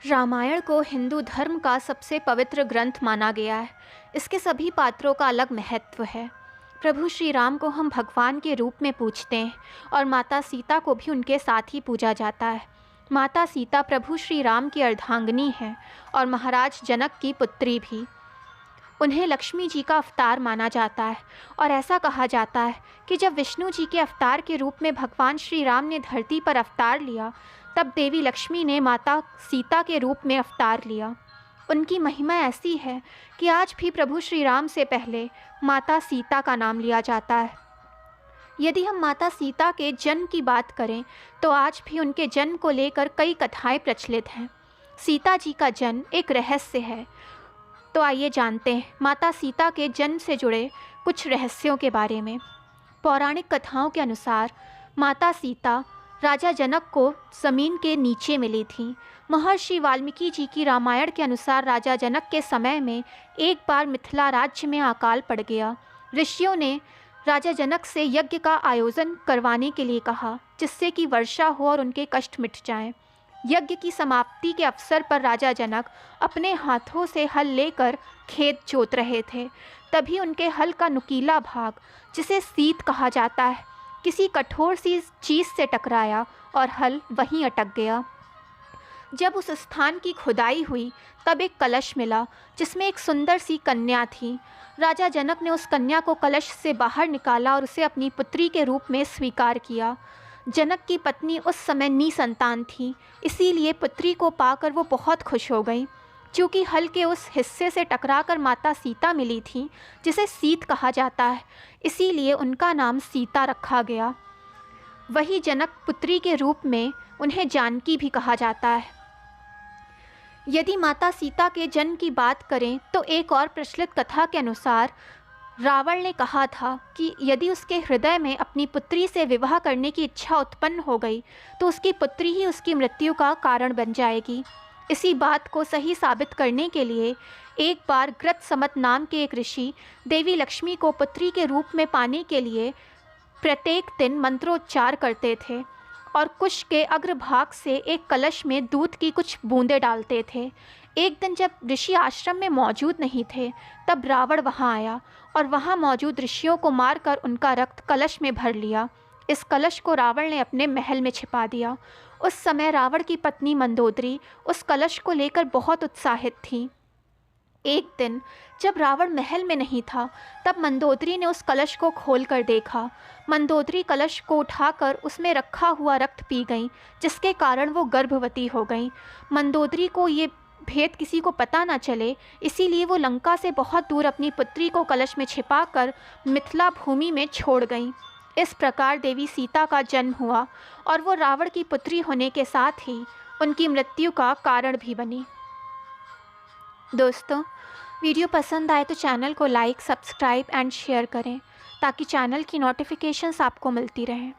रामायण को हिंदू धर्म का सबसे पवित्र ग्रंथ माना गया है। इसके सभी पात्रों का अलग महत्व है। प्रभु श्री राम को हम भगवान के रूप में पूजते हैं और माता सीता को भी उनके साथ ही पूजा जाता है। माता सीता प्रभु श्री राम की अर्धांगिनी हैं और महाराज जनक की पुत्री भी। उन्हें लक्ष्मी जी का अवतार माना जाता है और ऐसा कहा जाता है कि जब विष्णु जी के अवतार के रूप में भगवान श्री राम ने धरती पर अवतार लिया, तब देवी लक्ष्मी ने माता सीता के रूप में अवतार लिया। उनकी महिमा ऐसी है कि आज भी प्रभु श्री राम से पहले माता सीता का नाम लिया जाता है। यदि हम माता सीता के जन्म की बात करें तो आज भी उनके जन्म को लेकर कई कथाएं प्रचलित हैं। सीता जी का जन्म एक रहस्य है। तो आइए जानते हैं माता सीता के जन्म से जुड़े कुछ रहस्यों के बारे में। पौराणिक कथाओं के अनुसार माता सीता राजा जनक को ज़मीन के नीचे मिली थी। महर्षि वाल्मीकि जी की रामायण के अनुसार राजा जनक के समय में एक बार मिथिला राज्य में अकाल पड़ गया। ऋषियों ने राजा जनक से यज्ञ का आयोजन करवाने के लिए कहा, जिससे कि वर्षा हो और उनके कष्ट मिट जाएं। यज्ञ की समाप्ति के अवसर पर राजा जनक अपने हाथों से हल लेकर खेत जोत रहे थे। तभी उनके हल का नुकीला भाग, जिसे सीत कहा जाता है, किसी कठोर सी चीज़ से टकराया और हल वहीं अटक गया। जब उस स्थान की खुदाई हुई तब एक कलश मिला जिसमें एक सुंदर सी कन्या थी। राजा जनक ने उस कन्या को कलश से बाहर निकाला और उसे अपनी पुत्री के रूप में स्वीकार किया। जनक की पत्नी उस समय निसंतान थी, इसीलिए पुत्री को पाकर वो बहुत खुश हो गई। चूँकि हल के उस हिस्से से टकराकर माता सीता मिली थी, जिसे सीत कहा जाता है, इसीलिए उनका नाम सीता रखा गया। वही जनक पुत्री के रूप में उन्हें जानकी भी कहा जाता है। यदि माता सीता के जन्म की बात करें तो एक और प्रचलित कथा के अनुसार रावण ने कहा था कि यदि उसके हृदय में अपनी पुत्री से विवाह करने की इच्छा उत्पन्न हो गई तो उसकी पुत्री ही उसकी मृत्यु का कारण बन जाएगी। इसी बात को सही साबित करने के लिए एक बार ग्रतसमत नाम के एक ऋषि देवी लक्ष्मी को पुत्री के रूप में पाने के लिए प्रत्येक दिन मंत्रोच्चार करते थे और कुश के अग्रभाग से एक कलश में दूध की कुछ बूंदें डालते थे। एक दिन जब ऋषि आश्रम में मौजूद नहीं थे, तब रावण वहां आया और वहां मौजूद ऋषियों को मारकर उनका रक्त कलश में भर लिया। इस कलश को रावण ने अपने महल में छिपा दिया। उस समय रावण की पत्नी मंदोदरी उस कलश को लेकर बहुत उत्साहित थी। एक दिन जब रावण महल में नहीं था, तब मंदोदरी ने उस कलश को खोलकर देखा। मंदोदरी कलश को उठाकर उसमें रखा हुआ रक्त पी गई, जिसके कारण वो गर्भवती हो गई। मंदोदरी को ये भेद किसी को पता न चले, इसीलिए वो लंका से बहुत दूर अपनी पुत्री को कलश में छिपाकर मिथिला भूमि में छोड़ गई। इस प्रकार देवी सीता का जन्म हुआ और वो रावण की पुत्री होने के साथ ही उनकी मृत्यु का कारण भी बनी। दोस्तों, वीडियो पसंद आए तो चैनल को लाइक, सब्सक्राइब एंड शेयर करें ताकि चैनल की नोटिफिकेशंस आपको मिलती रहें।